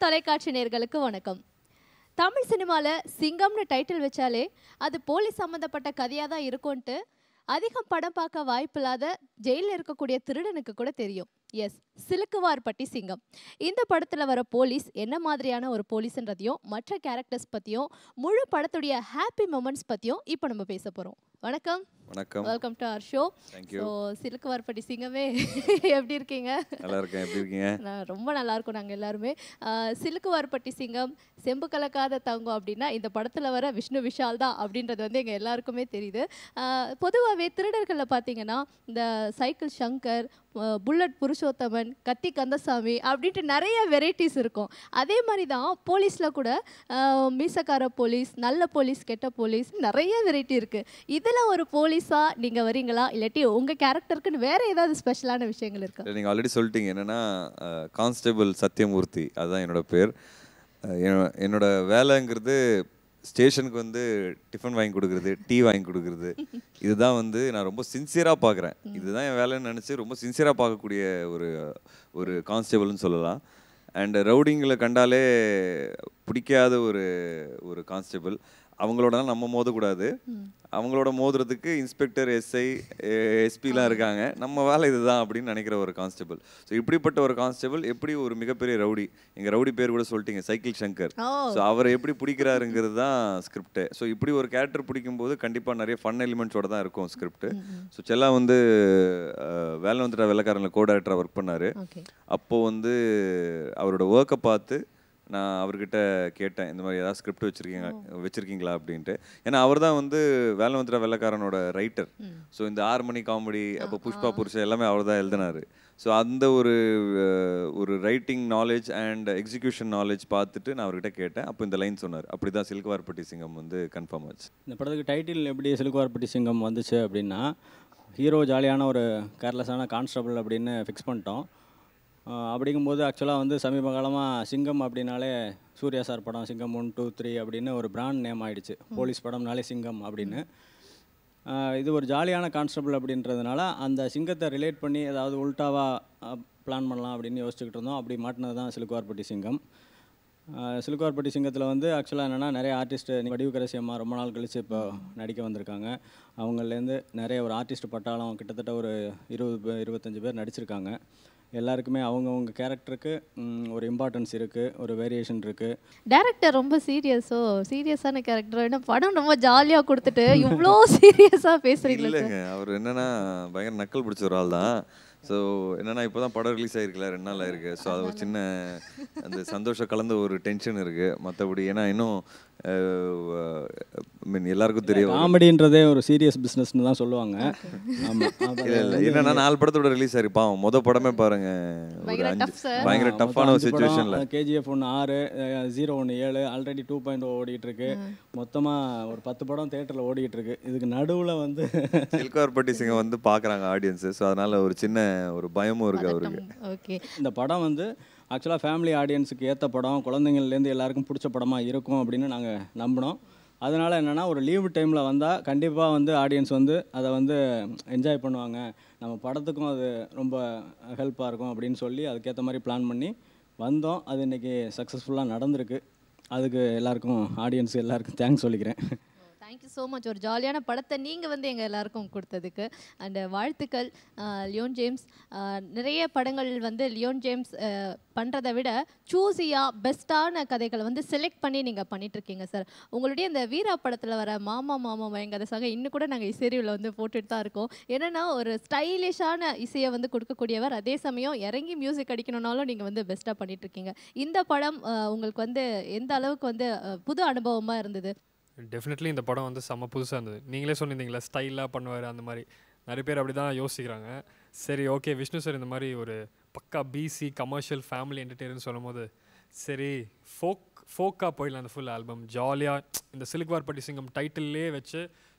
தொலைக்காட்சி நேயர்களுக்கு வணக்கம். தமிழ் சினிமால சிங்கம்னு டைட்டில் வச்சாலே அது போலீஸ் சம்பந்தப்பட்ட கதையாக தான் இருக்கும்ட்டு அதிகம் படம் பார்க்க வாய்ப்பில்லாத ஜெயிலில் இருக்கக்கூடிய திருடனுக்கு கூட தெரியும். எஸ், சிலுக்குவார்பட்டி சிங்கம். இந்த படத்தில் வர போலீஸ் என்ன மாதிரியான ஒரு போலீஸ்ன்றதையும் மற்ற கேரக்டர்ஸ் பற்றியும் முழு படத்துடைய ஹாப்பி மொமெண்ட்ஸ் பற்றியும் இப்போ நம்ம பேச போகிறோம். வணக்கம். வணக்கம். Welcome to our show. Thank you. So Silukkuvarpatti சிங்கமே எப்படி இருக்கீங்க? நல்லா இருக்கேன். எப்படி இருக்கீங்க? ரொம்ப நல்லா இருக்கும். நாங்கள் எல்லாருமே சிலுக்குவார்பட்டி சிங்கம், செம்பு கலக்காத தங்கம் அப்படின்னா இந்த படத்தில் வர விஷ்ணு விஷால் தான் அப்படின்றது வந்து எங்கள் எல்லாருக்குமே தெரியுது. பொதுவாகவே திருடர்களில் பார்த்தீங்கன்னா இந்த சைக்கிள் சங்கர், புல்லட் புருஷோத்தமன், கத்தி கந்தசாமி அப்படின்ட்டு நிறைய வெரைட்டிஸ் இருக்கும். அதே மாதிரி தான் போலீஸில் கூட மீசக்கார போலீஸ், நல்ல போலீஸ், கெட்ட போலீஸ், நிறைய வெரைட்டி இருக்குது. இதில் ஒரு போலீஸாக நீங்கள் வரீங்களா, இல்லாட்டி உங்கள் கேரக்டருக்குன்னு வேறு ஏதாவது ஸ்பெஷலான விஷயங்கள் இருக்கா? நீங்கள் ஆல்ரெடி சொல்லிட்டீங்க. என்னென்னா கான்ஸ்டபிள் சத்யமூர்த்தி, அதுதான் என்னோட பேர். என்னோட வேலைங்கிறது ஸ்டேஷனுக்கு வந்து டிஃபன் வாங்கி கொடுக்குறது, டீ வாங்கி கொடுக்குறது. இதுதான் வந்து நான் ரொம்ப சின்சியராக பார்க்குறேன். இதுதான் என் வேலைன்னு நினச்சி ரொம்ப சின்சியராக பார்க்கக்கூடிய ஒரு கான்ஸ்டபிள்னு சொல்லலாம். அண்ட் ரவுடிங்களை கண்டாலே பிடிக்காத ஒரு கான்ஸ்டபிள். அவங்களோட நம்ம மோதக்கூடாது. அவங்களோட மோதுறதுக்கு இன்ஸ்பெக்டர், எஸ்ஐ, எஸ்பிலாம் இருக்காங்க. நம்ம வேலை இதுதான் அப்படின்னு நினைக்கிற ஒரு கான்ஸ்டபிள். ஸோ இப்படிப்பட்ட ஒரு கான்ஸ்டபிள் எப்படி ஒரு மிகப்பெரிய ரவுடி, எங்கள் ரவுடி பேர் கூட சொல்லிட்டீங்க, சைக்கிள் சங்கர். ஸோ அவரை எப்படி பிடிக்கிறாருங்கிறது தான் ஸ்கிரிப்டு. ஸோ இப்படி ஒரு கேரக்டர் பிடிக்கும்போது கண்டிப்பாக நிறைய ஃபன் எலிமெண்ட்ஸோட தான் இருக்கும் ஸ்கிரிப்டு. ஸோ செல்லா வந்து வேலை வந்துட்ட வெள்ளைக்காரனில் கோ டைரக்டராக ஒர்க் பண்ணார். அப்போது வந்து அவரோட ஒர்க்கை பார்த்து நான் அவர்கிட்ட கேட்டேன், இந்த மாதிரி ஏதாவது ஸ்கிரிப்ட் வச்சுருக்கீங்களா அப்படின்ட்டு. ஏன்னா அவர் தான் வந்து வேலை வந்துட்ட வெள்ளைக்காரனோட ரைட்டர். ஸோ இந்த 6 மணி காமெடி, அப்போ புஷ்பா புருஷா எல்லாமே அவர் தான் எழுதினார். ஸோ அந்த ஒரு writing knowledge and execution knowledge பார்த்துட்டு நான் அவர்கிட்ட கேட்டேன். அப்போ இந்த லைன் சொன்னார். அப்படி தான் சிலுக்குவார்பட்டி சிங்கம் வந்து கன்ஃபார்ம் ஆச்சு. இந்த படத்துக்கு டைட்டில் எப்படி சிலுக்குவார்பட்டி சிங்கம் வந்துச்சு அப்படின்னா, ஹீரோ ஜாலியான ஒரு கேர்லெஸ்ஸான கான்ஸ்டபிள் அப்படின்னு ஃபிக்ஸ் பண்ணிட்டோம். அப்படிங்கும்போது ஆக்சுவலாக வந்து சமீப காலமாக சிங்கம் அப்படின்னாலே சூர்யா சார் படம் சிங்கம் 1, 2, 3 அப்படின்னு ஒரு பிராண்ட் நேம் ஆகிடுச்சு. போலீஸ் படம்னாலே சிங்கம் அப்படின்னு. இது ஒரு ஜாலியான கான்ஸ்டபிள் அப்படின்றதுனால அந்த சிங்கத்தை ரிலேட் பண்ணி ஏதாவது உல்ட்டாவாக பிளான் பண்ணலாம் அப்படின்னு யோசிச்சுக்கிட்டு இருந்தோம். அப்படி மாட்டினது தான் சிலுக்குவார்பட்டி சிங்கம். சிலுக்குவார்பட்டி சிங்கத்தில் வந்து ஆக்சுவலாக என்னென்னா நிறைய ஆர்டிஸ்ட்டு, வடிவுக்கரசி அம்மா ரொம்ப நாள் கழித்து இப்போ நடிக்க வந்திருக்காங்க. அவங்கலேருந்து நிறைய ஒரு ஆர்டிஸ்ட் பட்டாளம் கிட்டத்தட்ட ஒரு 20-25 பேர் நடிச்சிருக்காங்க. எல்லாருக்குமே அவங்கவுங்க கேரக்டருக்கு ஒரு இம்பார்ட்டன்ஸ் இருக்குது, ஒரு வேரியேஷன் இருக்குது. டேரக்டர் ரொம்ப சீரியஸான கேரக்டர், ஏன்னா படம் ரொம்ப ஜாலியாக கொடுத்துட்டு இவ்வளோ சீரியஸாக பேசுகிறீங்களா? இல்லைங்க, அவர் என்னென்னா பயங்கர நக்கல் பிடிச்ச ஒரு ஆள் தான். ஸோ என்னென்னா இப்போ தான் படம் ரிலீஸ் ஆகிருக்குல்ல, 2 நாள் ஆயிருக்கு. ஸோ அது ஒரு சின்ன அந்த சந்தோஷம் கலந்த ஒரு டென்ஷன் இருக்குது. மற்றபடி ஏன்னா இன்னும் எல்லாருக்கும் தெரியும், காமெடின்றதே ஒரு சீரியஸ் பிஸ்னஸ்னு தான் சொல்லுவாங்க. இல்லை என்னன்னா 4 படத்தோட ரிலீஸ் ஆகிருப்பான். மொதல் படமே பாருங்க, பயங்கர டஃப்பான ஒரு சிச்சுவேஷனில். KGF 1 6, 0 1 7, ஆல்ரெடி 2.0 ஓடிட்டு இருக்கு. மொத்தமாக ஒரு 10 படம் தேட்டரில் ஓடிட்டு இருக்கு. இதுக்கு நடுவில் வந்து சிலுக்குவார்பட்டி சிங்கம் வந்து பார்க்குறாங்க ஆடியன்ஸு. ஸோ அதனால ஒரு சின்ன ஒரு பயமும் இருக்குது அவருக்கு. ஓகே, இந்த படம் வந்து ஆக்சுவலாக ஃபேமிலி ஆடியன்ஸுக்கு ஏற்ற படம், குழந்தைங்கள்லேருந்து எல்லாருக்கும் பிடிச்ச படமாக இருக்கும் அப்படின்னு நாங்கள் நம்பினோம். அதனால் என்னென்னா ஒரு லீவு டைமில் வந்தால் கண்டிப்பாக வந்து ஆடியன்ஸ் வந்து அதை வந்து என்ஜாய் பண்ணுவாங்க, நம்ம படத்துக்கும் அது ரொம்ப ஹெல்ப்பாக இருக்கும் அப்படின்னு சொல்லி அதுக்கேற்ற மாதிரி பிளான் பண்ணி வந்தோம். அது இன்றைக்கி சக்ஸஸ்ஃபுல்லாக நடந்திருக்கு. அதுக்கு எல்லாருக்கும் ஆடியன்ஸ் எல்லாருக்கும் தேங்க்ஸ் சொல்லிக்கிறேன். Thank you so much. ஒரு ஜாலியான படத்தை நீங்கள் வந்து எங்கள் எல்லாருக்கும் கொடுத்ததுக்கு அண்ட் வாழ்த்துக்கள். லியோன் ஜேம்ஸ் நிறைய படங்கள் வந்து லியோன் ஜேம்ஸ் பண்ணுறதை விட சூஸியாக பெஸ்ட்டான கதைகளை வந்து செலக்ட் பண்ணி நீங்கள் பண்ணிகிட்ருக்கீங்க சார். உங்களுடைய இந்த வீரா படத்தில் வர மாமா மாமா எங்கள் சாங்க இன்னும் கூட நாங்கள் இசைரிவில் வந்து போட்டுட்டு தான் இருக்கோம். என்னென்னா ஒரு ஸ்டைலிஷான இசையை வந்து கொடுக்கக்கூடியவர், அதே சமயம் இறங்கி மியூசிக் அடிக்கணுன்னாலும் நீங்கள் வந்து பெஸ்ட்டாக பண்ணிகிட்ருக்கீங்க. இந்த படம் உங்களுக்கு வந்து எந்த அளவுக்கு வந்து புது அனுபவமாக இருந்தது? டெஃபினெட்லி இந்த படம் வந்து செம்ம புதுசாக இருந்தது. நீங்களே சொன்னீங்களா ஸ்டைலாக பண்ணுவார், அந்த மாதிரி நிறைய பேர் அப்படி தான் யோசிக்கிறாங்க. சரி, ஓகே, விஷ்ணு சார் இந்த மாதிரி ஒரு பக்கா பிசி கமர்ஷியல் ஃபேமிலி என்டர்டெயின்னு சொல்லும் போது சரி ஃபோக்காக போயிடலாம். அந்த ஃபுல் ஆல்பம் ஜாலியாக இந்த சிலுக்குவார்பட்டி சிங்கம் டைட்டில்லே வச்சு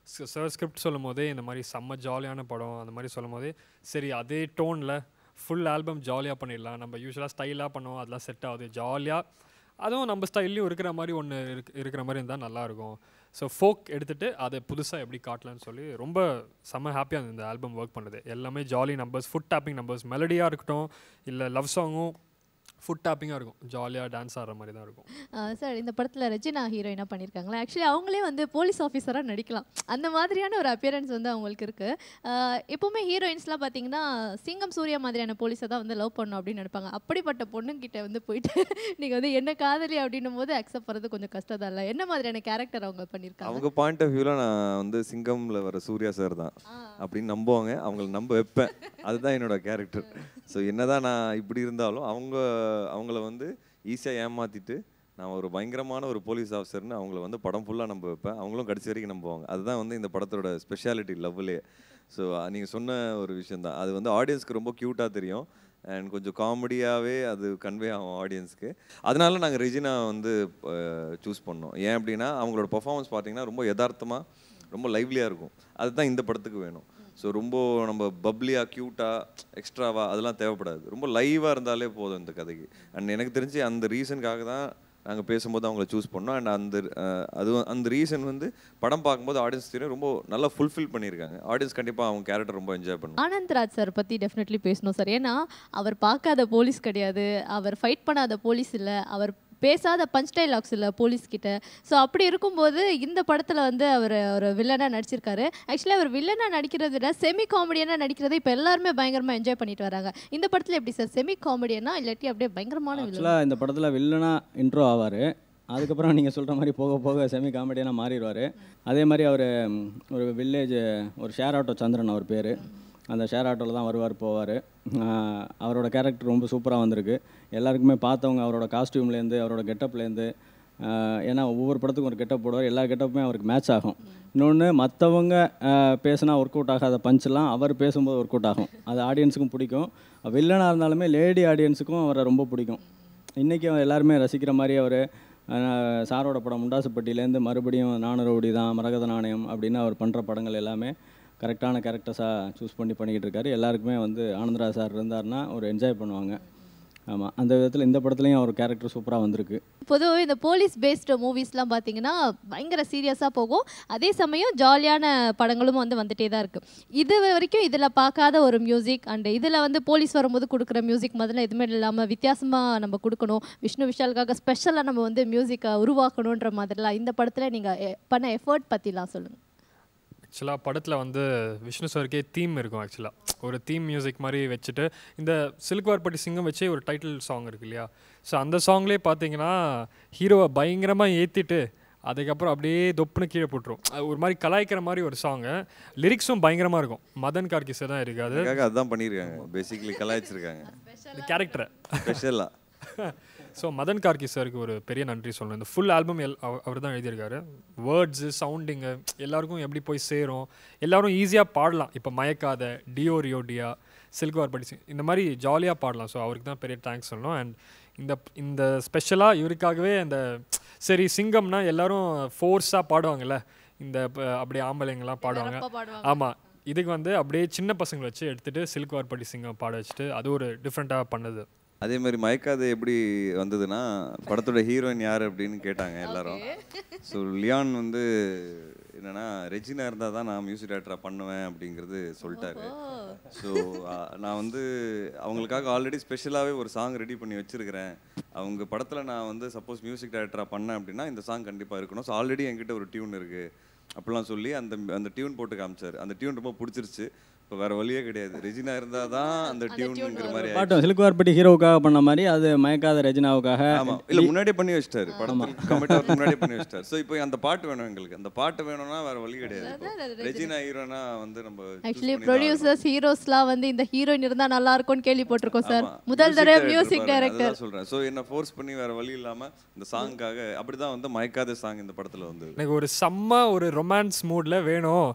சார் ஸ்கிரிப்ட் சொல்லும் போதே இந்த மாதிரி செம்ம ஜாலியான படம் அந்த மாதிரி சொல்லும் போதே சரி அதே டோனில் ஃபுல் ஆல்பம் ஜாலியாக பண்ணிடலாம். நம்ம யூஸ்வலாக ஸ்டைலாக பண்ணுவோம், அதெல்லாம் செட் ஆகுது. ஜாலியாக அதுவும் நம்ம ஸ்டைல்லையும் இருக்கிற மாதிரி ஒன்று இருக்கிற மாதிரி இருந்தால் நல்லாயிருக்கும். ஸோ ஃபோக் எடுத்துகிட்டு அதை புதுசாக எப்படி காட்டலான்னு சொல்லி ரொம்ப செம்ம ஹாப்பியாக இருந்தது இந்த ஆல்பம் ஒர்க் பண்ணுறது. எல்லாமே jolly numbers, foot tapping numbers, மெலடியாக இருக்கட்டும் இல்லை லவ் சாங்கும் ஃபுட் டாப்பிங்காக இருக்கும், ஜாலியாக டான்ஸ் ஆடுற மாதிரி தான் இருக்கும். சார் இந்த படத்தில் ரெஜினா ஹீரோயினாக பண்ணியிருக்காங்களா? ஆக்சுவலி அவங்களே வந்து போலீஸ் ஆஃபீஸராக நடிக்கலாம், அந்த மாதிரியான ஒரு அப்பியரன்ஸ் வந்து அவங்களுக்கு இருக்குது. எப்போவுமே ஹீரோயின்ஸ்லாம் பார்த்தீங்கன்னா சிங்கம் சூர்யா மாதிரியான போலீஸை தான் வந்து லவ் பண்ணணும் அப்படின்னு நினைப்பாங்க. அப்படிப்பட்ட பொண்ணுங்கிட்ட வந்து போயிட்டு நீங்கள் வந்து என்ன காதலி அப்படின்னும் போது அக்செப்ட் பண்ணுறது கொஞ்சம் கஷ்டம் தான் இல்லை? என்ன மாதிரியான கேரக்டர் அவங்க பண்ணியிருக்காங்க? அவங்க பாயிண்ட் ஆஃப் வியூவில் நான் வந்து சிங்கமில் வர சூர்யா சார் தான் அப்படின்னு நம்புவாங்க, அவங்கள நம்ப வைப்பேன். அதுதான் என்னோட கேரக்டர். ஸோ என்னதான் நான் இப்படி இருந்தாலும் அவங்கள வந்து ஈஸியாக ஏமாற்றிட்டு நான் ஒரு பயங்கரமான ஒரு போலீஸ் ஆஃபீஸர்னு அவங்கள வந்து படம் ஃபுல்லாக நம்ப வைப்பேன். அவங்களும் கடைசி வரைக்கும் நம்புவாங்க. அதுதான் வந்து இந்த படத்தோட ஸ்பெஷாலிட்டி, லவ்லேயே. ஸோ நீங்கள் சொன்ன ஒரு விஷயம் தான், அது வந்து ஆடியன்ஸ்க்கு ரொம்ப க்யூட்டாக தெரியும் அண்ட் கொஞ்சம் காமெடியாகவே அது கன்வே ஆகும் ஆடியன்ஸ்க்கு. அதனால நாங்கள் ரெஜினா வந்து சூஸ் பண்ணோம். ஏன் அப்படின்னா அவங்களோட பர்ஃபார்மன்ஸ் பார்த்தீங்கன்னா ரொம்ப யதார்த்தமாக, ரொம்ப லைவ்லியாக இருக்கும். அதுதான் இந்த படத்துக்கு வேணும். ஸோ ரொம்ப நம்ம பப்ளியாக, க்யூட்டாக, எக்ஸ்ட்ராவாக அதெல்லாம் தேவைப்படாது. ரொம்ப லைவாக இருந்தாலே போதும் இந்த கதைக்கு. அண்ட் எனக்கு தெரிஞ்சு அந்த ரீசனுக்காக தான் நாங்கள் பேசும்போது அவங்கள சூஸ் பண்ணோம். அண்ட் அந்த ரீசன் வந்து படம் பார்க்கும்போது ஆடியன்ஸ் தெரியும், ரொம்ப நல்லா ஃபுல்ஃபில் பண்ணியிருக்காங்க. ஆடியன்ஸ் கண்டிப்பாக அவங்க கேரக்டர் ரொம்ப என்ஜாய் பண்ணுவாங்க. ஆனந்த்ராஜ் சார் பற்றி டெஃபினெட்லி பேசணும் சார். ஏன்னா அவர் பார்க்காத போலீஸ் கிடையாது, அவர் ஃபைட் பண்ணாத போலீஸ் இல்லை, அவர் பேசாத பஞ்ச் டைலாக்ஸ் இல்லை போலீஸ்கிட்ட. ஸோ அப்படி இருக்கும்போது இந்த படத்தில் வந்து அவர் ஒரு வில்லனாக நடிச்சிருக்காரு. ஆக்சுவலி அவர் வில்லனாக நடிக்கிறத விட செமி காமெடியனாக நடிக்கிறத இப்போ எல்லாருமே பயங்கரமாக என்ஜாய் பண்ணிட்டு வராங்க. இந்த படத்தில் எப்படி சார், செமி காமெடியனா இல்லாட்டி அப்படியே பயங்கரமான வில்லன்? ஆக்சுவலாக இந்த படத்தில் வில்லனாக இன்ட்ரோ ஆவார், அதுக்கப்புறம் நீங்கள் சொல்கிற மாதிரி போக போக செமி காமெடியனாக மாறிடுவார். அதே மாதிரி அவர் ஒரு வில்லேஜ், ஒரு ஷேர் ஆட்டோ சந்திரன் அவர் பேர், அந்த ஷேர் ஆட்டோவில் தான் வருவார் போவார். அவரோட கேரக்டர் ரொம்ப சூப்பராக வந்திருக்கு. எல்லாருக்குமே பார்த்தவங்க அவரோட காஸ்டியூம்லேருந்து, அவரோட கெட்டப்லேருந்து, ஏன்னா ஒவ்வொரு படத்துக்கும் ஒரு கெட்டப் போடுவார், எல்லா கெட்டப்புமே அவருக்கு மேட்ச் ஆகும். இன்னொன்று, மற்றவங்க பேசினா ஒர்க் அவுட் ஆகாத பஞ்செலாம் அவர் பேசும்போது ஒர்க் அவுட் ஆகும். அது ஆடியன்ஸுக்கும் பிடிக்கும். வில்லனாக இருந்தாலுமே லேடி ஆடியன்ஸுக்கும் அவரை ரொம்ப பிடிக்கும். இன்றைக்கி எல்லாருமே ரசிக்கிற மாதிரி அவர் சாரோட படம் முண்டாசுப்பட்டியிலேருந்து மறுபடியும் நானூறு தான், மரகத நாணயம் அப்படின்னு அவர் பண்ணுற படங்கள் எல்லாமே கரெக்டான கேரக்டர்ஸாக சூஸ் பண்ணிக்கிட்டு இருக்காரு. எல்லாருக்குமே வந்து ஆனந்தராஜ் சார் இருந்தார்னா ஒரு என்ஜாய் பண்ணுவாங்க. ஆமாம், அந்த விதத்தில் இந்த படத்துலையும் அவர் கேரக்டர் சூப்பராக வந்திருக்கு. பொதுவாக இந்த போலீஸ் பேஸ்டு மூவிஸ்லாம் பார்த்தீங்கன்னா பயங்கர சீரியஸாக போகும், அதே சமயம் ஜாலியான படங்களும் வந்து வந்துட்டே தான் இருக்குது. இது வரைக்கும் இதில் பார்க்காத ஒரு மியூசிக் அண்ட் இதில் வந்து போலீஸ் வரும்போது கொடுக்குற மியூசிக் முதல்ல எதுவுமே இல்லாமல் வித்தியாசமாக நம்ம கொடுக்கணும், விஷ்ணு விஷாலுக்காக ஸ்பெஷலாக நம்ம வந்து மியூசிக்கை உருவாக்கணுன்ற மாதிரிலாம் இந்த படத்தில் நீங்கள் பண்ண எஃபர்ட் பற்றிலாம் சொல்லுங்கள். ஆக்சுவலாக படத்தில் வந்து விஷ்ணு சாருக்கே தீம் இருக்கும். ஆக்சுவலாக ஒரு தீம் மியூசிக் மாதிரி வச்சுட்டு இந்த சிலுக்குவார்பட்டி சிங்கம் வச்சே ஒரு டைட்டில் சாங் இருக்கு இல்லையா? ஸோ அந்த சாங்லேயே பார்த்தீங்கன்னா ஹீரோவை பயங்கரமாக ஏற்றிட்டு அதுக்கப்புறம் அப்படியே தொப்புன்னு கீழே போட்டுரும். ஒரு மாதிரி கலாய்க்கிற மாதிரி ஒரு சாங்கு. லிரிக்ஸும் பயங்கரமாக இருக்கும். மதன் கார்கிஸை தான் இருக்காது, அதுதான் பண்ணியிருக்காங்க, பேசிக்கலி கலாய்ச்சிருக்காங்க கேரக்டரை ஸ்பெஷலாக. ஸோ மதன் கார்கி சாருக்கு ஒரு பெரிய நன்றி சொல்லணும். இந்த ஃபுல் ஆல்பம் அவர் தான் எழுதியிருக்காரு. வேர்ட்ஸு, சவுண்டிங்கு எல்லாருக்கும் எப்படி போய் சேரும், எல்லோரும் ஈஸியாக பாடலாம். இப்போ மயக்காத, டியோ ரியோடியா, சில்குவார்பட்டி இந்த மாதிரி ஜாலியாக பாடலாம். ஸோ அவருக்கு தான் பெரிய தேங்க்ஸ் சொல்லணும். அண்ட் இந்த ஸ்பெஷலாக இவருக்காகவே அந்த சரி சிங்கம்னா எல்லோரும் ஃபோர்ஸாக பாடுவாங்கள்ல, இந்த அப்படியே ஆம்பளைங்கள்லாம் பாடுவாங்க. ஆமாம், இதுக்கு வந்து அப்படியே சின்ன பசங்களை வச்சு எடுத்துகிட்டு சில்குவார்பட்டி சிங்கம் பாட வச்சுட்டு அது ஒரு டிஃப்ரெண்ட்டாக பண்ணது. அதே மாதிரி மயக்காது எப்படி வந்ததுன்னா, படத்தோட ஹீரோயின் யார் அப்படின்னு கேட்டாங்க எல்லாரும். ஸோ லியான் வந்து என்னென்னா ரெஜினா இருந்தால் தான் நான் மியூசிக் டைரக்டராக பண்ணுவேன் அப்படிங்கிறது சொல்லிட்டாரு. ஸோ நான் வந்து அவங்களுக்காக ஆல்ரெடி ஸ்பெஷலாகவே ஒரு சாங் ரெடி பண்ணி வச்சுருக்கிறேன். அவங்க படத்தில் நான் வந்து சப்போஸ் மியூசிக் டைரக்டராக பண்ணேன் அப்படின்னா இந்த சாங் கண்டிப்பாக இருக்கணும். ஸோ ஆல்ரெடி என்கிட்ட ஒரு டியூன் இருக்குது அப்படிலாம் சொல்லி அந்த டியூன் போட்டு காமிச்சார். அந்த டியூன் ரொம்ப பிடிச்சிருச்சு. இப்போ வேற வழியே கிடையாது, ரெஜினா இருந்தால் தான் அந்த டியூனுங்கிற மாதிரி பாட்டும் சிலுக்குவார்பட்டி ஹீரோவுக்காக பண்ண மாதிரி அது மயக்காத ரெஜினாவுக்காக. ஆமாம், இல்லை முன்னாடியே பண்ணி வச்சிட்டாரு, படத்தில் கமிட் ஆகிறதுக்கு முன்னாடியே பண்ணி வச்சிட்டாரு. ஸோ இப்போ அந்த பாட்டு வேணும் எங்களுக்கு, அந்த பாட்டு வேணும்னா வேற வழி கிடையாது. ரெஜினா ஹீரோனா வந்து நம்ம ஆக்சுவலி ப்ரொடியூசர்ஸ் ஹீரோஸ்லாம் வந்து இந்த ஹீரோயின் இருந்தால் நல்லா இருக்கும்னு கேள்விப்பட்டிருக்கோம் சார். முதல் தடவை மியூசிக் டைரக்டர் சொல்கிறேன். ஸோ என்ன ஃபோர்ஸ் பண்ணி வேற வழி இல்லாமல் இந்த சாங்காக அப்படி தான் வந்து மயக்காத சாங் இந்த படத்தில் வந்து எனக்கு ஒரு செம்ம ஒரு ரொமான்ஸ் மூடில் வேணும்,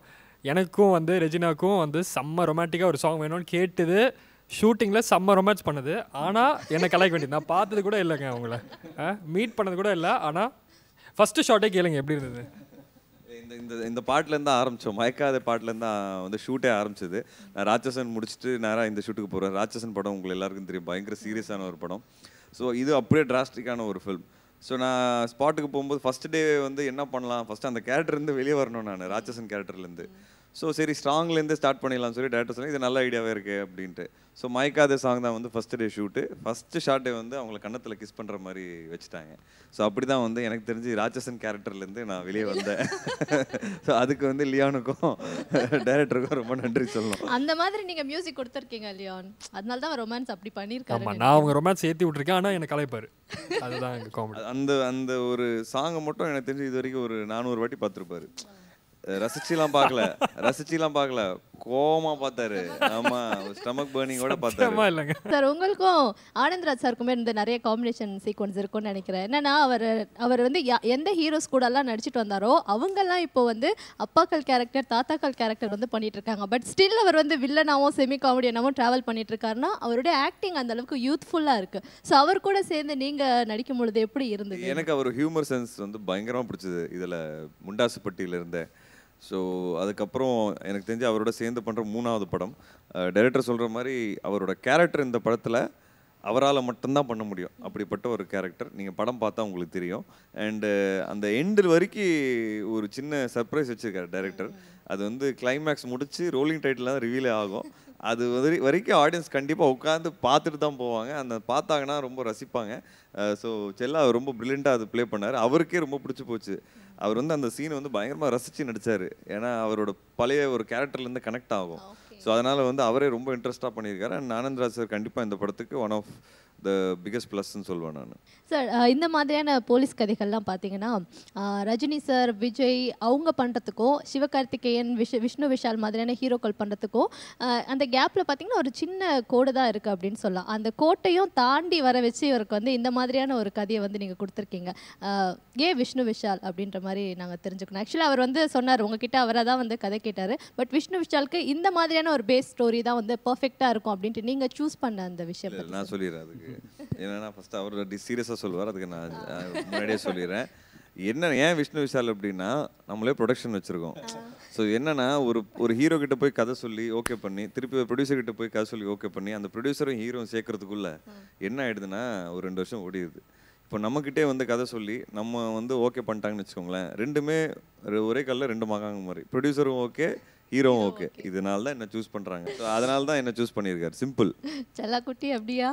எனக்கும் வந்து ரெஜினாக்கும் வந்து செம்ம ரொமான்டிக்காக ஒரு சாங் வேணும்னு கேட்டது. ஷூட்டிங்கில் செம்ம ரொமான்ஸ் பண்ணது. ஆனால் என்னை கலாய்க்க வேண்டியது, நான் பார்த்தது கூட இல்லைங்க, அவங்கள மீட் பண்ணது கூட இல்லை. ஆனால் ஃபஸ்ட்டு ஷார்ட்டே கேளுங்க எப்படி இருந்தது. இந்த பாட்டிலேருந்து தான் ஆரம்பித்தோம், மயக்காத பாட்டிலேருந்து வந்து ஷூட்டே ஆரம்பிச்சது. நான் ராட்சசன் முடிச்சுட்டு நேராக இந்த ஷூட்டுக்கு போகிறேன். ராட்சசன் படம் உங்களுக்கு எல்லாருக்கும் தெரியும், பயங்கர சீரியஸான ஒரு படம். ஸோ இது அப்படியே டிராஸ்டிக்கான ஒரு ஃபில்ம். ஸோ நான் ஸ்பாட்டுக்கு போகும்போது ஃபஸ்ட் டே வந்து என்ன பண்ணலாம், ஃபஸ்ட்டு அந்த கேரக்டர்லேருந்து வெளியே வரணும், நான் ராட்சசன் கேரக்டர்லேருந்து. ஸோ சரி ஸ்ட்ராங்லேருந்து ஸ்டார்ட் பண்ணிடலாம் சொல்லி டேரக்டர் சொன்னாங்க இது நல்ல ஐடியாவே இருக்குது அப்படின்ட்டு. ஸோ மயக்காத சாங் தான் வந்து ஃபஸ்ட் டே ஷூட்டு. ஃபஸ்ட்டு ஷார்ட்டே வந்து அவங்கள கன்னத்தில் கிஸ் பண்ணுற மாதிரி வச்சுட்டாங்க. ஸோ அப்படி தான் வந்து எனக்கு தெரிஞ்சு ராட்சசன் கேரக்டர்லேருந்து நான் வெளியே வந்தேன். ஸோ அதுக்கு வந்து லியானுக்கும் டைரக்டருக்கும் ரொம்ப நன்றி சொல்லணும். அந்த மாதிரி நீங்கள் மியூசிக் கொடுத்துருக்கீங்க லியான், அதனால தான் ரொமான்ஸ் அப்படி பண்ணியிருக்காரு. ஆமாம், நான் அவங்க ரொமான்ஸ் ஏற்றி விட்ருக்கேன், ஆனால் எனக்கு கலைப்பார். அதுதான் எங்கள் காமெடி. அந்த ஒரு சாங்கை மட்டும் எனக்கு தெரிஞ்சு இது வரைக்கும் ஒரு 400 வாட்டி பார்த்துருப்பாரு. ரசிச்சுலாம் பார்க்கல, கோமா பார்த்தாரு. ஆமா, ஸ்டமக் பர்னிங்கோட பார்த்தாரு. இல்லைங்க சார், உங்களுக்கும் ஆனந்த்ராஜ் சாருக்குமே இந்த நிறைய காம்பினேஷன் சீக்வன்ஸ் இருக்கும்னு நினைக்கிறேன். என்னன்னா அவர் வந்து எந்த ஹீரோஸ் கூட எல்லாம் நடிச்சிட்டு வந்தாரோ அவங்கெல்லாம் இப்போ வந்து அப்பாக்கள் கேரக்டர், தாத்தாக்கள் கேரக்டர் வந்து பண்ணிட்டு இருக்காங்க. பட் ஸ்டில் அவர் வந்து வில்லனாவும் செமி காமெடியனாவும் டிராவல் பண்ணிட்டு இருக்காருன்னா அவருடைய ஆக்டிங் அந்த அளவுக்கு யூத்ஃபுல்லா இருக்கு. ஸோ அவர் கூட சேர்ந்து நீங்க நடிக்கும் பொழுது எப்படி இருந்தது? எனக்கு அவர் ஹியூமர் சென்ஸ் வந்து பயங்கரமா பிடிச்சது. இதுல முண்டாசுப்பட்டியில இருந்தேன். ஸோ அதுக்கப்புறம் எனக்கு தெரிஞ்சு அவரோட சேர்ந்து பண்ணுற 3வது படம். டைரக்டர் சொல்கிற மாதிரி அவரோட கேரக்டர் இந்த படத்தில் அவரால் மட்டும்தான் பண்ண முடியும். அப்படிப்பட்ட ஒரு கேரக்டர் நீங்கள் படம் பார்த்தா உங்களுக்கு தெரியும். அண்டு அந்த எண்டு வரைக்கும் ஒரு சின்ன சர்ப்ரைஸ் வச்சுருக்காரு டைரக்டர். அது வந்து கிளைமேக்ஸ் முடித்து ரோலிங் டைட்டில் தான் ரிவீலே ஆகும். அது வரைக்கும் ஆடியன்ஸ் கண்டிப்பாக உட்காந்து பார்த்துட்டு தான் போவாங்க. அந்த பார்த்தாங்கன்னா ரொம்ப ரசிப்பாங்க. ஸோ செல்லா ரொம்ப ப்ரில்லியண்ட்டாக அது ப்ளே பண்ணார். அவருக்கே ரொம்ப பிடிச்சி போச்சு. அவர் வந்து அந்த சீனை வந்து பயங்கரமாக ரசித்து நடித்தார். ஏன்னா அவரோட பழைய ஒரு கேரக்டர்லேருந்து கனெக்ட் ஆகும். ஸோ அதனால் வந்து அவரே ரொம்ப இன்ட்ரெஸ்ட்டாக பண்ணியிருக்காரு. அண்ட் ஆனந்த்ராஜ் சார் கண்டிப்பாக இந்த படத்துக்கு ஒன் ஆஃப் த பிகஸ்ட் ப்ளஸ்ன்னு சொல்லுவேன் நான். சார், இந்த மாதிரியான போலீஸ் கதைகள்லாம் பார்த்தீங்கன்னா ரஜினி சார், விஜய் அவங்க பண்ணுறதுக்கும் சிவகார்த்திகேயன், விஷ்ணு விஷால் மாதிரியான ஹீரோக்கள் பண்ணுறதுக்கும் அந்த கேப்பில் பார்த்தீங்கன்னா ஒரு சின்ன கோடு தான் இருக்குது அப்படின்னு சொல்லலாம். அந்த கோட்டையும் தாண்டி வர வச்சு இவருக்கு வந்து இந்த மாதிரியான ஒரு கதையை வந்து நீங்கள் கொடுத்துருக்கீங்க. ஏன் விஷ்ணு விஷால் அப்படின்ற மாதிரி நாங்கள் தெரிஞ்சுக்கணும். ஆக்சுவலாக அவர் வந்து சொன்னார் உங்ககிட்ட, அவராக தான் வந்து கதை கேட்டார். பட் விஷ்ணு விஷாலுக்கு இந்த மாதிரியான ஒரு பேஸ் ஸ்டோரி தான் வந்து பர்ஃபெக்டாக இருக்கும் அப்படின்ட்டு நீங்கள் சூஸ் பண்ண அந்த விஷயம் நான் சொல்லிடுறேன். அதுக்கு என்னன்னா ஃபர்ஸ்ட் அவர் சீரியஸாக சொல்லுவார். அதுக்கு நான் முன்னாடியே சொல்லிடுறேன். ஏன் விஷ்ணு விஷால் அப்படின்னா நம்மளே ப்ரொடக்ஷன் வச்சுருக்கோம். ஸோ என்னன்னா ஒரு ஹீரோ கிட்ட போய் கதை சொல்லி ஓகே பண்ணி, திருப்பி ஒரு ப்ரொடியூசர் கிட்ட போய் கதை சொல்லி ஓகே பண்ணி, அந்த ப்ரொடியூசரும் ஹீரோவும் சேர்க்கறதுக்குள்ள என்ன ஆயிடுதுன்னா ஒரு 2 வருஷம் ஓடிடுது. இப்போ நம்மக்கிட்டே வந்து கதை சொல்லி நம்ம வந்து ஓகே பண்ணிட்டாங்கன்னு வச்சுக்கோங்களேன், ரெண்டுமே ஒரே கல்லில் 2 மாங்காங்க மாதிரி. ப்ரொடியூசரும் ஓகே, ஹீரோவும் ஓகே. இதனால தான் என்ன சூஸ் பண்ணுறாங்க. ஸோ அதனால தான் என்ன சூஸ் பண்ணியிருக்காரு. சிம்பிள். செல்லாக்குட்டி அப்படியா?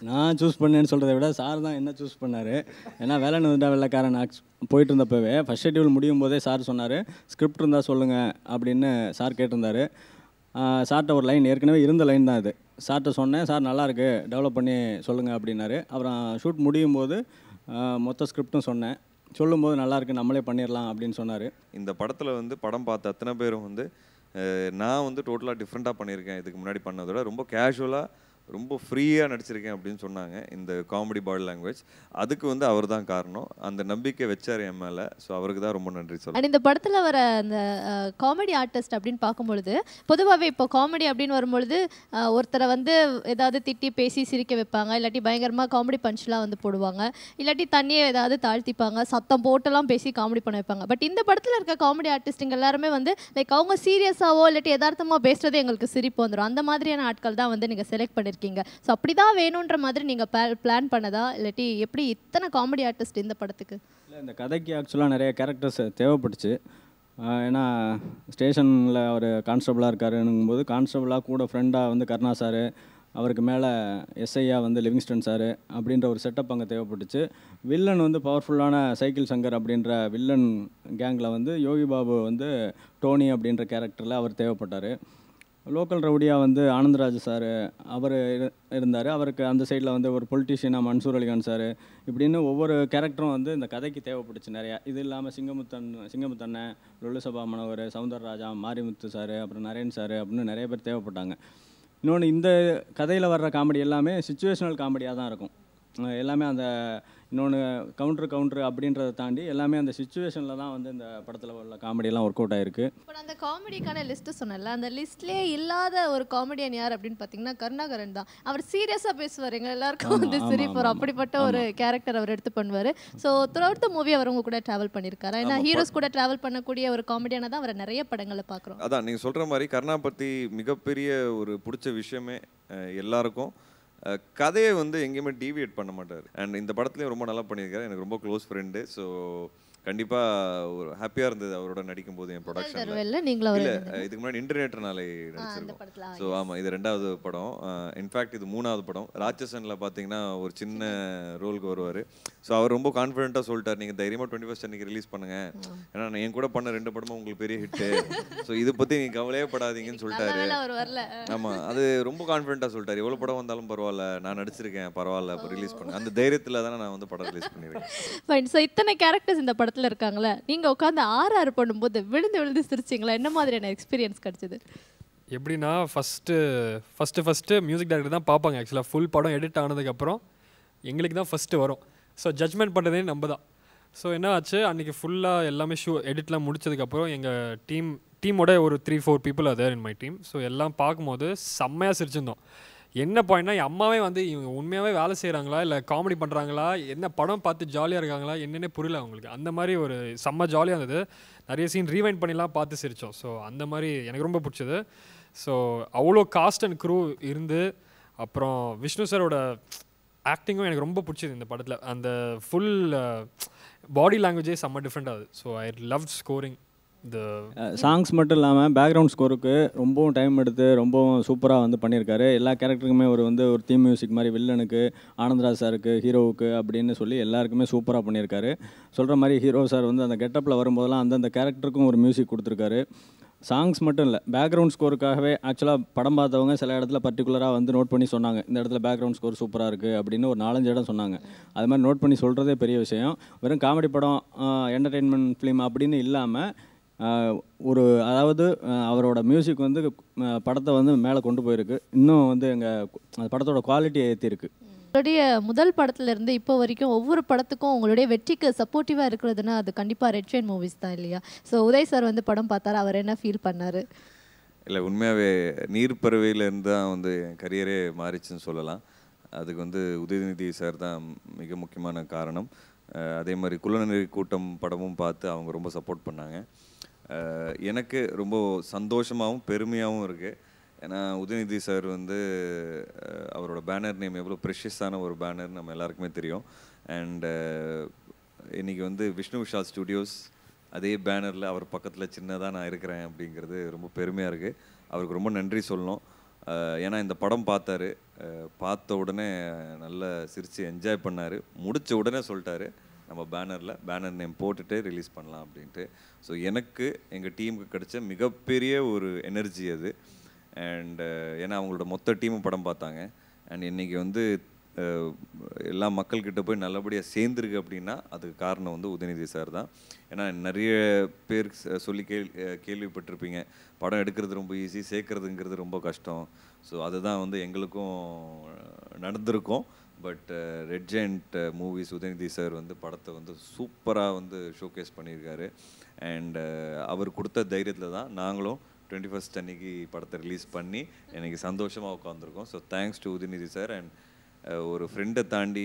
நான் சூஸ் பண்ணேன்னு சொல்கிறத விட சார் தான் என்ன சூஸ் பண்ணார். ஏன்னா வேலைன்னு வந்துட்டா வெள்ளைக்காரன் போயிட்டு இருந்தப்பவே ஃபஸ்ட் ஷெட்யூல் முடியும் போதே சார் சொன்னார், ஸ்கிரிப்ட் இருந்தால் சொல்லுங்கள் அப்படின்னு சார் கேட்டிருந்தார். சார்கிட்ட ஒரு லைன் ஏற்கனவே இருந்த லைன் தான் இது. சார்கிட்ட சொன்னேன், சார் நல்லாயிருக்கு, டெவலப் பண்ணி சொல்லுங்கள் அப்படின்னாரு. அப்புறம் ஷூட் முடியும் போது மொத்த ஸ்கிரிப்டும் சொன்னேன். சொல்லும்போது நல்லாயிருக்கு, நம்மளே பண்ணிடலாம் அப்படின்னு சொன்னார். இந்த படத்தில் வந்து படம் பார்த்த அத்தனை பேரும் வந்து நான் வந்து டோட்டலாக டிஃப்ரெண்ட்டாக பண்ணியிருக்கேன். இதுக்கு முன்னாடி பண்ணதோட ரொம்ப கேஷுவலாக ரொம்ப ஃப்ரீயாக நடிச்சிருக்கேன் அப்படின்னு சொன்னாங்க. இந்த காமெடி பாடி லாங்குவேஜ் அதுக்கு வந்து அவர் தான் காரணம். அந்த நம்பிக்கை வச்சார் என் மேலே. ஸோ அவருக்கு தான் ரொம்ப நன்றி சொல்லுங்கள். இந்த படத்தில் வர அந்த காமெடி ஆர்டிஸ்ட் அப்படின்னு பார்க்கும்பொழுது, பொதுவாகவே இப்போ காமெடி அப்படின்னு வரும்பொழுது ஒருத்தரை வந்து ஏதாவது திட்டி பேசி சிரிக்க வைப்பாங்க, இல்லாட்டி பயங்கரமாக காமெடி பஞ்ச்லாம் வந்து போடுவாங்க, இல்லாட்டி தண்ணியை ஏதாவது தாழ்த்திப்பாங்க, சத்தம் போட்டெல்லாம் பேசி காமெடி பண்ண வைப்பாங்க. பட் இந்த படத்தில் இருக்க காமெடி ஆர்டிஸ்ட்டுங்க எல்லாருமே வந்து லைக் அவங்க சீரியஸாவோ இல்லாட்டி யதார்த்தமாக பேசுகிறதே எங்களுக்கு சிரிப்பு வந்துடும். அந்த மாதிரியான ஆட்கள் தான் வந்து நீங்கள் செலக்ட் பண்ணியிருக்கீங்க. ஸோ அப்படி தான் வேணுன்ற மாதிரி நீங்கள் பிளான் பண்ணதா, இல்லாட்டி எப்படி இத்தனை காமெடி ஆர்டிஸ்ட் இந்த படத்துக்கு? இல்லை, இந்த கதைக்கு ஆக்சுவலாக நிறைய கேரக்டர்ஸ் தேவைப்பட்டுச்சு. ஏன்னா ஸ்டேஷனில் அவர் கான்ஸ்டபிளாக இருக்காருங்கும்போது கான்ஸ்டபிளாக கூட ஃப்ரெண்டாக வந்து கருணா சார், அவருக்கு மேலே எஸ்ஐயா வந்து லிவிங்ஸ்டன் சார் அப்படின்ற ஒரு செட்டப் அங்கே தேவைப்பட்டுச்சு. வில்லன் வந்து பவர்ஃபுல்லான சைக்கிள் சங்கர் அப்படின்ற வில்லன் கேங்கில் வந்து யோகி பாபு வந்து டோனி அப்படின்ற கேரக்டரில் அவர் தேவைப்பட்டார். லோக்கல் ரவுடியாக வந்து ஆனந்த்ராஜ் சார் அவர் இருந்தார். அவருக்கு அந்த சைடில் வந்து ஒரு பொலிட்டீஷியனாக மன்சூர் அலிகான் சார், இப்படின்னு ஒவ்வொரு கேரக்டரும் வந்து இந்த கதைக்கு தேவைப்பட்டுச்சு நிறையா. இது இல்லாமல் சிங்கமுத்தண்ணன், லொல்லுசபா மனோகர், சவுந்தரராஜா, மாரிமுத்து சார், அப்புறம் நரேன் சார் அப்படின்னு நிறைய பேர் தேவைப்பட்டாங்க. இன்னொன்று, இந்த கதையில் வர்ற காமெடி எல்லாமே சுச்சுவேஷனல் காமெடியாக தான் இருக்கும். எல்லாமே அந்த இன்னொன்று கவுண்ட்ரு அப்படின்றத தாண்டி எல்லாமே அந்த சுச்சுவேஷனில் தான் வந்து இந்த படத்தில் உள்ள காமெடியெல்லாம் ஒர்க் அவுட் ஆகிருக்கு. இப்போ அந்த காமெடிக்கான லிஸ்ட்டு சொன்னல, அந்த லிஸ்ட்லேயே இல்லாத ஒரு காமெடியன் யார் அப்படின்னு பார்த்தீங்கன்னா கருணாகரன் தான். அவர் சீரியஸாக பேசுவார், எங்கள் எல்லாருக்கும் வந்து சிரிப்பார். அப்படிப்பட்ட ஒரு கேரக்டர் அவர் எடுத்து பண்ணுவார். ஸோ த்ரூஅவுட் த மூவி அவர் உங்க கூட ட்ராவல் பண்ணியிருக்காரு. ஏன்னா ஹீரோஸ் கூட ட்ராவல் பண்ணக்கூடிய ஒரு காமெடியான தான் அவரை நிறைய படங்களை பார்க்குறோம். அதான் நீங்கள் சொல்கிற மாதிரி கருணா பற்றி மிகப்பெரிய ஒரு பிடிச்ச விஷயமே எல்லாருக்கும் கதையை வந்து எங்கேயுமே டீவியேட் பண்ண மாட்டார். அண்ட் இந்த படத்துலையும் ரொம்ப நல்லா பண்ணியிருக்காரு. எனக்கு ரொம்ப க்ளோஸ் ஃப்ரெண்டு. ஸோ கண்டிப்பாக ஒரு ஹாப்பியாக இருந்தது அவரோட நடிக்கும்போது என் ப்ரொடக்ஷனில். இல்லை நீங்களும் இல்லை, இதுக்கு முன்னாடி இன்டர்நெட் நாளை நடிச்சிருக்கோம். ஸோ ஆமாம், இது 2வது படம். இன்ஃபேக்ட் இது 3வது படம். ராட்சசனில் பார்த்தீங்கன்னா ஒரு சின்ன ரோலுக்கு வருவார். ஸோ அவர் ரொம்ப கான்ஃபிடென்ட்டாக சொல்லிட்டார், நீங்கள் தைரியமாக 21st அன்றைக்கி ரிலீஸ் பண்ணுங்கள், ஏன்னா நான் என் கூட பண்ண 2 படமும் உங்களுக்கு பெரிய ஹிட்டு, ஸோ இதை பற்றி நீங்கள் கவலையே படாதீங்கன்னு சொல்லிட்டாரு. ஆமாம், அது ரொம்ப கான்ஃபிடென்ட்டாக சொல்லிட்டார். எவ்வளோ படம் வந்தாலும் பரவாயில்ல, நான் நடிச்சிருக்கேன், பரவாயில்ல, இப்போ ரிலீஸ் பண்ணேன். அந்த தைரியத்தில் தானே நான் வந்து படம் ரிலீஸ் பண்ணியிருக்கேன். ஃபைன். ஸோ இத்தனை கேரக்டர்ஸ் இந்த படத்தில் இருக்காங்களே, நீங்கள் உட்காந்து ஆர்ஆர் பண்ணும்போது விழுந்து விழுந்து சிரிச்சிங்களா? என்ன மாதிரியான எக்ஸ்பீரியன்ஸ் கிடச்சிது? எப்படின்னா ஃபஸ்ட்டு மியூசிக் டைரக்டர் தான் பார்ப்பாங்க. ஆக்சுவலாக ஃபுல் படம் எடிட் ஆனதுக்கப்புறம் எங்களுக்கு தான் ஃபஸ்ட்டு வரும். ஸோ ஜட்ஜ்மெண்ட் பண்ணுறதே நம்ம தான். ஸோ என்ன ஆச்சு, அன்றைக்கி ஃபுல்லாக எல்லாமே எடிட்லாம் முடிச்சதுக்கப்புறம் எங்கள் டீமோட ஒரு 3-4 people other in my team. So எல்லாம் பார்க்கும்போது செம்மையாக சிரிச்சிருந்தோம். என்ன பாயிண்ட்னா, என் அம்மாவே வந்து இவங்க உண்மையாகவே வேலை செய்கிறாங்களா இல்லை காமெடி பண்ணுறாங்களா, என்ன படம் பார்த்து ஜாலியாக இருக்காங்களா என்னென்னே புரியல அவங்களுக்கு. அந்த மாதிரி ஒரு செம்ம ஜாலியாக இருந்தது. நிறைய சீன் ரீவைண்ட் பண்ணிலாம் பார்த்து சிரித்தோம். ஸோ அந்த மாதிரி எனக்கு ரொம்ப பிடிச்சது. ஸோ அவ்வளோ காஸ்ட் அண்ட் க்ரூ இருந்து, அப்புறம் விஷ்ணு சாரோட ஆக்டிங்கும் எனக்கு ரொம்ப பிடிச்சது இந்த படத்தில். அந்த ஃபுல் பாடி லாங்குவேஜே செம்ம டிஃப்ரெண்ட் ஆகுது. So I love scoring the songs மட்டும் இல்லாமல் பேக்ரவுண்ட் ஸ்கோருக்கு ரொம்பவும் டைம் எடுத்து ரொம்பவும் சூப்பராக வந்து பண்ணியிருக்காரு. எல்லா கேரக்டருக்குமே ஒரு தீம் மியூசிக் மாதிரி வில்லனுக்கு, ஆனந்த்ராஜ் சாருக்கு, ஹீரோவுக்கு அப்படின்னு சொல்லி எல்லாருக்குமே சூப்பராக பண்ணியிருக்காரு. சொல்கிற மாதிரி ஹீரோ சார் வந்து அந்த கெட்டப்பில் வரும்போதெல்லாம் அந்தந்த கேரக்டருக்கும் ஒரு மியூசிக் கொடுத்துருக்காரு. சாங்ஸ் மட்டும் இல்லை, பேக்ரவுண்ட் ஸ்கோருக்காகவே ஆக்சுவலாக படம் பார்த்தவங்க சில இடத்துல பர்டிகுலராக வந்து நோட் பண்ணி சொன்னாங்க, இந்த இடத்துல பேக்ரவுண்ட் ஸ்கோர் சூப்பராக இருக்குது அப்படின்னு ஒரு 4-5 இடம் சொன்னாங்க. அது மாதிரி நோட் பண்ணி சொல்கிறதே பெரிய விஷயம். வெறும் காமெடி படம், என்டர்டெயின்மெண்ட் ஃபிலிம் அப்படின்னு இல்லாமல் அதாவது அவரோட மியூசிக் வந்து படத்தை வந்து மேலே கொண்டு போயிருக்கு. இன்னும் வந்து எங்கள் படத்தோட குவாலிட்டியை ஏற்றிருக்கு. உங்களுடைய முதல் படத்துல இருந்து இப்போ வரைக்கும் ஒவ்வொரு படத்துக்கும் உங்களுடைய வெற்றிக்கு சப்போர்ட்டிவாக இருக்கிறதுனா அது கண்டிப்பாக ரெட் ஷைன் மூவிஸ் தான் இல்லையா? ஸோ உதய் சார் வந்து படம் பார்த்தாரு, அவர் என்ன ஃபீல் பண்ணார்? இல்லை, உண்மையாகவே நீர்ப்பறவையிலேருந்து தான் வந்து என் கரியரே மாறிச்சுன்னு சொல்லலாம். அதுக்கு வந்து உதயநிதி சார் தான் மிக முக்கியமான காரணம். அதே மாதிரி குள்ளநெறி கூட்டம் படமும் பார்த்து அவங்க ரொம்ப சப்போர்ட் பண்ணாங்க. எனக்கு ரொம்ப சந்தோஷமாகவும் பெருமையாகவும் இருக்குது. ஏன்னா உதயநிதி சார் வந்து அவரோட பேனர் நேம் எவ்வளோ ப்ரெஷியஸான ஒரு பேனர் நம்ம எல்லாருக்குமே தெரியும். அண்டு இன்றைக்கி வந்து விஷ்ணு விஷால் ஸ்டுடியோஸ் அதே பேனரில் அவர் பக்கத்தில் சின்னதாக நான் இருக்கிறேன் அப்படிங்கிறது ரொம்ப பெருமையாக இருக்குது. அவருக்கு ரொம்ப நன்றி சொல்லணும். ஏன்னா இந்த படம் பார்த்தாரு, பார்த்த உடனே நல்லா சிரித்து என்ஜாய் பண்ணார். முடித்த உடனே சொல்லிட்டாரு, நம்ம பேனர் நேம் போட்டுட்டு ரிலீஸ் பண்ணலாம் அப்படின்ட்டு. ஸோ எனக்கு எங்கள் டீமுக்கு கிடைச்ச மிகப்பெரிய ஒரு எனர்ஜி அது. அண்ட் ஏன்னா அவங்களோட மொத்த டீமும் படம் பார்த்தாங்க. அண்ட் இன்றைக்கி வந்து எல்லா மக்கள்கிட்ட போய் நல்லபடியாக சேர்ந்துருக்கு அப்படின்னா அதுக்கு காரணம் வந்து உதயநிதி சார் தான். ஏன்னா நிறைய பேர் சொல்லி கேள்விப்பட்டிருப்பீங்க, படம் எடுக்கிறது ரொம்ப ஈஸி, சேர்க்குறதுங்கிறது ரொம்ப கஷ்டம். ஸோ அதுதான் வந்து எங்களுக்கும் நடந்திருக்கும். But red giant movies Udhayanidhi sir வந்து படத்தை வந்து சூப்பராக வந்து ஷோகேஸ் பண்ணியிருக்காரு. அண்ட் அவர் கொடுத்த தைரியத்தில் தான் நாங்களும் 21st அன்னைக்கு படத்தை ரிலீஸ் பண்ணி எனக்கு சந்தோஷமாக உட்காந்துருக்கோம். So thanks to Udhayanidhi sir. And ஒரு ஃப்ரெண்டை தாண்டி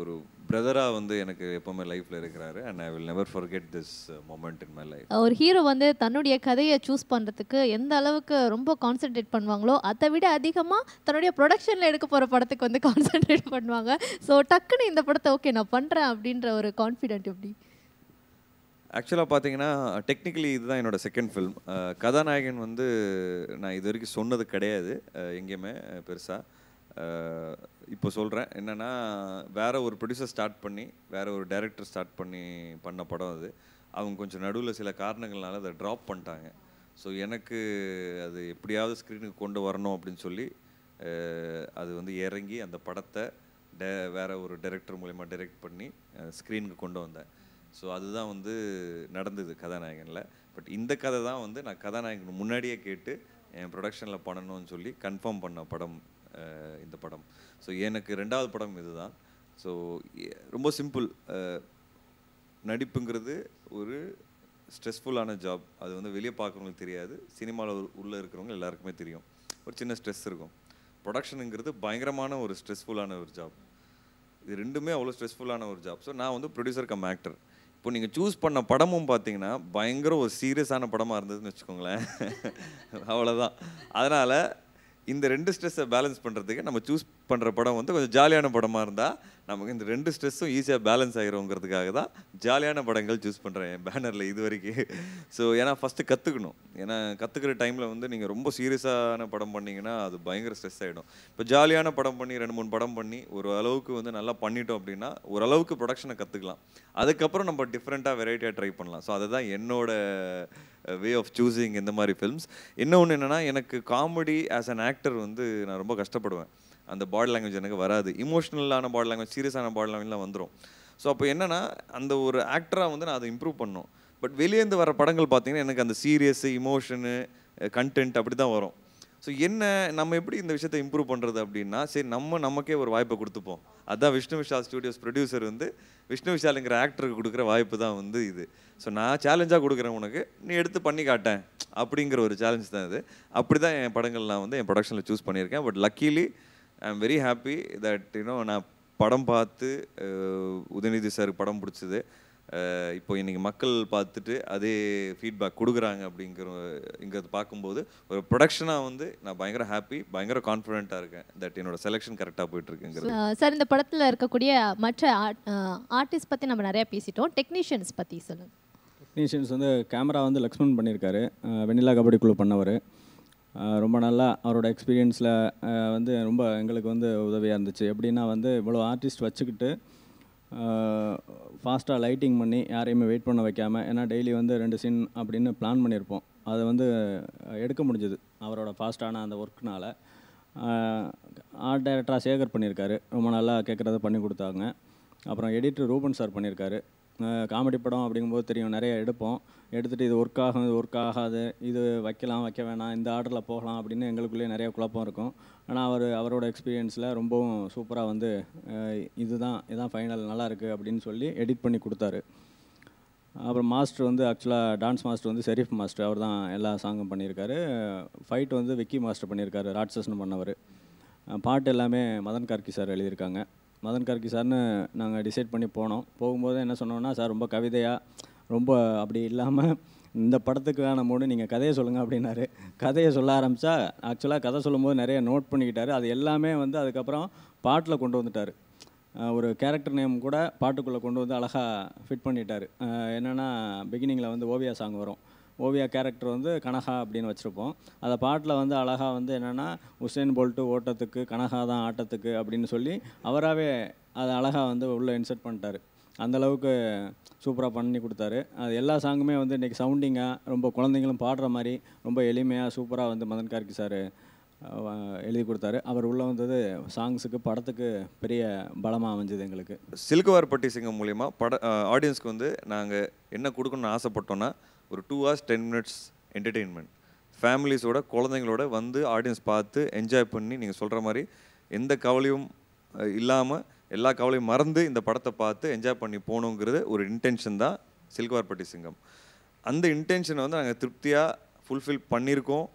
ஒரு பிரதராக வந்து எனக்கு எப்போவுமே லைஃப்பில் இருக்கிறாரு. And I will never forget this moment in my life. ஒரு ஹீரோ வந்து தன்னுடைய கதையை சூஸ் பண்ணுறதுக்கு எந்த அளவுக்கு ரொம்ப கான்சென்ட்ரேட் பண்ணுவாங்களோ அதை விட அதிகமாக தன்னுடைய ப்ரொடக்ஷனில் எடுக்க போகிற படத்துக்கு வந்து கான்சென்ட்ரேட் பண்ணுவாங்க. ஸோ டக்குன்னு இந்த படத்தை ஓகே நான் பண்ணுறேன் அப்படின்ற ஒரு கான்ஃபிடென்ட் எப்படி? ஆக்சுவலாக பார்த்தீங்கன்னா டெக்னிக்கலி இதுதான் என்னோடய செகண்ட் ஃபில்ம். கதாநாயகன் வந்து நான் இது வரைக்கும் சொன்னது கிடையாது எங்கேயுமே பெருசாக. இப்போ சொல்கிறேன் என்னென்னா, வேறு ஒரு ப்ரொடியூசர் ஸ்டார்ட் பண்ணி வேறு ஒரு டைரக்டர் ஸ்டார்ட் பண்ணி பண்ண படம் அது. அவங்க கொஞ்சம் நடுவில் சில காரணங்கள்னால அதை ட்ராப் பண்ணிட்டாங்க. ஸோ எனக்கு அது எப்படியாவது ஸ்க்ரீனுக்கு கொண்டு வரணும் அப்படின்னு சொல்லி அது வந்து இறங்கி அந்த படத்தை வேறு ஒரு டைரக்டர் மூலமா டைரக்ட் பண்ணி ஸ்க்ரீனுக்கு கொண்டு வந்தேன். ஸோ அதுதான் வந்து நடந்தது கதாநாயகனில். பட் இந்த கதை தான் வந்து நான் கதாநாயகன் முன்னாடியே கேட்டு என் ப்ரொடக்ஷனில் பண்ணணும்னு சொல்லி கன்ஃபார்ம் பண்ண படம் இந்த படம். ஸோ எனக்கு 2வது படம் இதுதான். ஸோ ரொம்ப சிம்பிள். நடிப்புங்கிறது ஒரு ஸ்ட்ரெஸ்ஃபுல்லான ஜாப். அது வந்து வெளியே பார்க்குறவங்களுக்கு தெரியாது, சினிமாவில் உள்ளே இருக்கிறவங்க எல்லாருக்குமே தெரியும். ஒரு சின்ன ஸ்ட்ரெஸ் இருக்கும். ப்ரொடக்ஷனுங்கிறது பயங்கரமான ஒரு ஸ்ட்ரெஸ்ஃபுல்லான ஒரு ஜாப். இது ரெண்டுமே அவ்வளோ ஸ்ட்ரெஸ்ஃபுல்லான ஒரு ஜாப். ஸோ நான் வந்து ப்ரொடியூசர் கம் ஆக்டர். இப்போ நீங்கள் சூஸ் பண்ண படமும் பார்த்தீங்கன்னா பயங்கர ஒரு சீரியஸான படமாக இருந்ததுன்னு வச்சுக்கோங்களேன். அவ்வளோதான். அதனால் இந்த 2 ஸ்ட்ரெஸ்ஸை பேலன்ஸ் பண்ணுறதுக்கு நம்ம சூஸ் பண்ணுற படம் வந்து கொஞ்சம் ஜாலியான படமாக இருந்தால் நமக்கு இந்த 2 ஸ்ட்ரெஸ்ஸும் ஈஸியாக பேலன்ஸ் ஆகிருங்கிறதுக்காக தான் ஜாலியான படங்கள் சூஸ் பண்ணுறேன் என் பேனரில் இது வரைக்கும். ஸோ ஏன்னா ஃபஸ்ட்டு கற்றுக்கணும். ஏன்னா கற்றுக்கிற டைமில் வந்து நீங்கள் ரொம்ப சீரியஸான படம் பண்ணிங்கன்னா அது பயங்கர ஸ்ட்ரெஸ் ஆகிடும். இப்போ ஜாலியான படம் பண்ணி 2-3 படம் பண்ணி ஒரு அளவுக்கு வந்து நல்லா பண்ணிட்டோம் அப்படின்னா ஓரளவுக்கு ப்ரொடக்ஷனை கற்றுக்கலாம். அதுக்கப்புறம் நம்ம டிஃப்ரெண்ட்டாக வெரைட்டியாக ட்ரை பண்ணலாம். ஸோ அதுதான் என்னோட வே ஆஃப் சூஸிங் இந்த மாதிரி ஃபில்ம்ஸ். இன்னொன்று என்னென்னா, எனக்கு காமெடி ஆஸ் அன் ஆக்டர் வந்து நான் ரொம்ப கஷ்டப்படுவேன். அந்த பாடி லாங்குவேஜ் எனக்கு வராது. இமோஷ்னலான பாடி லாங்குவேஜ், சீரியஸான பாடி லாங்குவேஜ்லாம் வந்துடும். ஸோ அப்போ என்னென்னா, அந்த ஒரு ஆக்டராக வந்து நான் அதை இம்ப்ரூவ் பண்ணணும். பட் வெளியேந்து வர படங்கள் பார்த்தீங்கன்னா எனக்கு அந்த சீரியஸு, இமோஷனு, கண்டென்ட் அப்படி தான் வரும். ஸோ என்ன நம்ம எப்படி இந்த விஷயத்தை இம்ப்ரூவ் பண்ணுறது அப்படின்னா, சரி நமக்கே ஒரு வாய்ப்பை கொடுத்துப்போம். அதுதான் விஷ்ணு விஷால் ஸ்டுடியோஸ் ப்ரொடியூசர் வந்து விஷ்ணு விஷாலுங்கிற ஆக்டருக்கு கொடுக்குற வாய்ப்பு தான் வந்து இது. ஸோ நான் சேலஞ்சாக கொடுக்குறேன், உனக்கு நீ எடுத்து பண்ணி காட்டேன் அப்படிங்கிற ஒரு சேலஞ்ச் தான் இது. அப்படி தான் என் படங்கள் நான் வந்து என் ப்ரொடக்ஷனில் சூஸ் பண்ணியிருக்கேன். But luckily I am very happy that நான் படம் பார்த்து உதயநிதி சார் படம் பிடிச்சது, இப்போ இன்றைக்கி மக்கள் பார்த்துட்டு அதே ஃபீட்பேக் கொடுக்குறாங்க அப்படிங்கிறது பார்க்கும்போது ஒரு ப்ரொடக்ஷனாக வந்து நான் பயங்கர ஹாப்பி, பயங்கர கான்ஃபிடென்ட்டாக இருக்கேன் தட் என்னோட செலெக்ஷன் கரெக்டாக போயிட்டுருக்குங்கிறது. சார், இந்த படத்தில் இருக்கக்கூடிய மற்ற ஆர்டிஸ்ட் பற்றி நம்ம நிறையா பேசிட்டோம். டெக்னீஷியன்ஸ் பற்றி சொல்லுங்கள். டெக்னீஷியன்ஸ் வந்து கேமரா வந்து லக்ஷ்மண் பண்ணியிருக்காரு, வெண்ணிலா கபடி குழு பண்ணவர். ரொம்ப நல்லா அவரோட எக்ஸ்பீரியன்ஸில் வந்து ரொம்ப எங்களுக்கு வந்து உதவியாக இருந்துச்சு. எப்படின்னா வந்து இவ்வளோ ஆர்டிஸ்ட் வச்சுக்கிட்டு ஃபாஸ்ட்டாக லைட்டிங் பண்ணி யாரையுமே வெயிட் பண்ண வைக்காமல், ஏன்னா டெய்லி வந்து 2 சீன் அப்படின்னு பிளான் பண்ணியிருப்போம், அதை வந்து எடுக்க முடிஞ்சது அவரோட ஃபாஸ்ட்டான அந்த ஒர்க்னால். ஆர்ட் டைரக்டராக சேகர் பண்ணியிருக்காரு, ரொம்ப நல்லா கேட்குறத பண்ணி கொடுத்தாங்க. அப்புறம் எடிட்டர் ரூபன் சார் பண்ணியிருக்காரு. காமெடி படம் அப்படிங்கும்போது தெரியும், நிறைய எடுத்துகிட்டு இது ஒர்க் ஆகும், இது ஒர்க் ஆகாது, இது வைக்கலாம் வைக்க வேணாம், இந்த ஆர்டரில் போகலாம் அப்படின்னு எங்களுக்குள்ளேயே நிறைய குழப்பம் இருக்கும். ஆனால் அவரோட எக்ஸ்பீரியன்ஸில் ரொம்பவும் சூப்பராக வந்து இதுதான் ஃபைனல் நல்லா இருக்குது அப்படின்னு சொல்லி எடிட் பண்ணி கொடுத்தாரு. அப்புறம் மாஸ்டர் வந்து ஆக்சுவலாக டான்ஸ் மாஸ்டர் வந்து ஷெரீஃப் மாஸ்டர், அவர் தான் எல்லா சாங்கும் பண்ணியிருக்காரு. ஃபைட் வந்து விக்கி மாஸ்டர் பண்ணியிருக்காரு, ராட்சஸ்னு பண்ணவர். பாட்டு எல்லாமே மதன் கார்கி சார் எழுதியிருக்காங்க. மதன் கார்கி சார்னு நாங்கள் டிசைட் பண்ணி போகும்போது என்ன சொன்னோன்னா, சார் ரொம்ப கவிதையாக, ரொம்ப அப்படி இல்லாமல் இந்த படத்துக்கான மூடு நீங்கள் கதையை சொல்லுங்கள் அப்படின்னாரு. கதையை சொல்ல ஆரம்பித்தா ஆக்சுவலாக கதை சொல்லும்போது நிறைய நோட் பண்ணிக்கிட்டாரு. அது எல்லாமே வந்து அதுக்கப்புறம் பாட்டில் கொண்டு வந்துட்டார். ஒரு கேரக்டர் நேம் கூட பாட்டுக்குள்ளே கொண்டு வந்து அழகாக ஃபிட் பண்ணிட்டார். என்னென்னா, பிகினிங்கில் வந்து ஓவியா சாங் வரும், ஓவியா கேரக்டர் வந்து கனகா அப்படின்னு வச்சுருப்போம். அதை பாட்டில் வந்து அழகாக வந்து என்னென்னா, உசேன் போல்ட்டு ஓட்டத்துக்கு, கனகா தான் ஆட்டத்துக்கு அப்படின்னு சொல்லி அவராகவே அதை அழகாக வந்து உள்ளே இன்சர்ட் பண்ணிட்டார். அந்தளவுக்கு சூப்பராக பண்ணி கொடுத்தாரு. அது எல்லா சாங்குமே வந்து இன்றைக்கி சவுண்டிங்காக, ரொம்ப குழந்தைங்களும் பாடுற மாதிரி ரொம்ப எளிமையாக சூப்பராக வந்து மதன் கார்கி சார் எழுதி கொடுத்தாரு. அவர் உள்ளே வந்தது சாங்ஸுக்கு, படத்துக்கு பெரிய பலமாக அமைஞ்சது எங்களுக்கு. சிலுக்குவார்பட்டி சிங்கம் மூலிமா ஆடியன்ஸ்க்கு வந்து நாங்கள் என்ன கொடுக்கணும்னு ஆசைப்பட்டோன்னா, ஒரு 2 hours 10 minutes என்டர்டெயின்மெண்ட், ஃபேமிலிஸோட குழந்தைங்களோட வந்து ஆடியன்ஸ் பார்த்து என்ஜாய் பண்ணி நீங்கள் சொல்கிற மாதிரி எந்த கவலையும் இல்லாமல், எல்லா கவலையும் மறந்து இந்த படத்தை பார்த்து என்ஜாய் பண்ணி போகணுங்கிறது ஒரு இன்டென்ஷன் தான் சிலுக்குவார்பட்டி சிங்கம். அந்த இன்டென்ஷனை வந்து நாங்கள் திருப்தியாக ஃபுல்ஃபில் பண்ணியிருக்கோம்.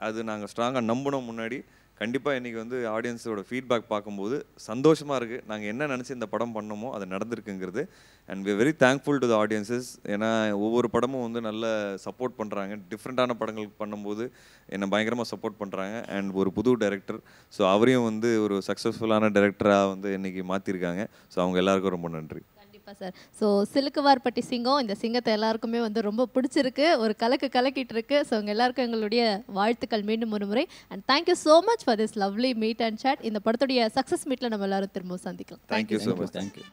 அது நாங்கள் ஸ்ட்ராங்காக நம்பினோம் முன்னாடி. கண்டிப்பாக இன்றைக்கி வந்து ஆடியன்ஸோட ஃபீட்பேக் பார்க்கும்போது சந்தோஷமாக இருக்குது. நாங்கள் என்ன நினச்சி இந்த படம் பண்ணோமோ அது நடந்திருக்குங்கிறது. And we very thankful to the audiences. ஏன்னா ஒவ்வொரு படமும் வந்து நல்ல சப்போர்ட் பண்ணுறாங்க. டிஃப்ரெண்ட்டான படங்களுக்கு பண்ணும்போது என்னை பயங்கரமாக சப்போர்ட் பண்ணுறாங்க. அண்ட் ஒரு புது டைரக்டர், ஸோ அவரையும் வந்து ஒரு சக்ஸஸ்ஃபுல்லான டைரக்டராக வந்து இன்றைக்கி மாற்றிருக்காங்க. ஸோ அவங்க எல்லாருக்கும் ரொம்ப நன்றி. சார், ஸோ சிலுக்குவார்பட்டி சிங்கம், இந்த சிங்கத்தை எல்லாருக்குமே வந்து ரொம்ப பிடிச்சிருக்கு, ஒரு கலக்கிட்டு இருக்கு. ஸோ உங்கள் எல்லாருக்கும் எங்களுடைய வாழ்த்துக்கள் மீண்டும் ஒரு முறை. And thank you so much for this lovely meet and chat. இந்த படத்துடைய சக்ஸஸ் மீட்டில் நம்ம எல்லாரும் திரும்ப சந்திக்கலாம். Thank you so much. தேங்க்யூ.